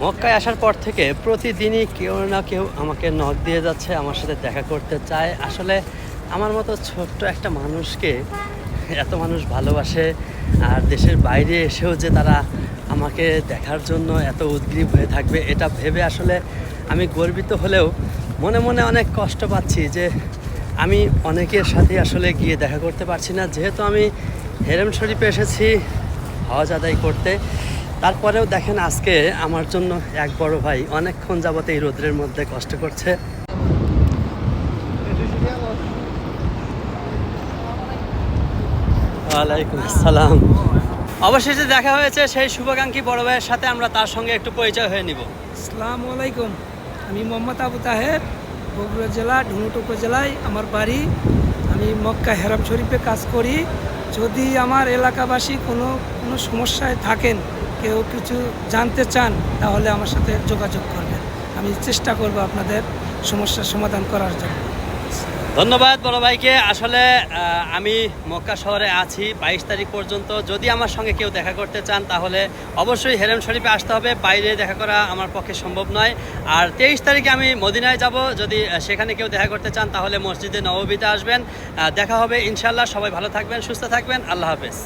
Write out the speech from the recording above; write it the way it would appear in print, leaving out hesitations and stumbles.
মক্কায় আসার পর থেকে প্রতিদিনই কেউ না কেউ আমাকে নক দিয়ে যাচ্ছে, আমার সাথে দেখা করতে চায়। আসলে আমার মতো ছোট্ট একটা মানুষকে এত মানুষ ভালোবাসে, আর দেশের বাইরে এসেও যে তারা আমাকে দেখার জন্য এত উদ্গ্রীব হয়ে থাকবে, এটা ভেবে আসলে আমি গর্বিত হলেও মনে মনে অনেক কষ্ট পাচ্ছি যে আমি অনেকের সাথে আসলে গিয়ে দেখা করতে পারছি না। যেহেতু আমি হেরেম শরীফে এসেছি হজ আদায় করতে, তারপরেও দেখেন আজকে আমার জন্য এক বড় ভাই অনেকক্ষণ যাবত এই রোদ্রের মধ্যে কষ্ট করছে। ওয়ালাইকুম আসসালাম। অবশেষে দেখা হয়েছে সেই শুভাকাঙ্ক্ষী বড় ভাইয়ের সাথে, আমরা তার সঙ্গে একটু পরিচয় হয়ে নিব। আসসালামু আলাইকুম। আমি মোহাম্মদ আবু তাহের, বগুড়া জেলা ঢুনুট উপজেলায় আমার বাড়ি। আমি মক্কা হেরাম শরীফে কাজ করি। যদি আমার এলাকাবাসী কোনো সমস্যায় থাকেন, কেউ কিছু জানতে চান, তাহলে আমার সাথে যোগাযোগ করবেন। আমি চেষ্টা করব আপনাদের সমস্যার সমাধান করার জন্য। ধন্যবাদ বড় ভাইকে। আসলে আমি মক্কা শহরে আছি 22 তারিখ পর্যন্ত। যদি আমার সঙ্গে কেউ দেখা করতে চান তাহলে অবশ্যই হেরেম শরীফে আসতে হবে, বাইরে দেখা করা আমার পক্ষে সম্ভব নয়। আর 23 তারিখে আমি মদিনায় যাব, যদি সেখানে কেউ দেখা করতে চান তাহলে মসজিদে নববীতে আসবেন। দেখা হবে ইনশাল্লাহ। সবাই ভালো থাকবেন, সুস্থ থাকবেন। আল্লাহ হাফেজ।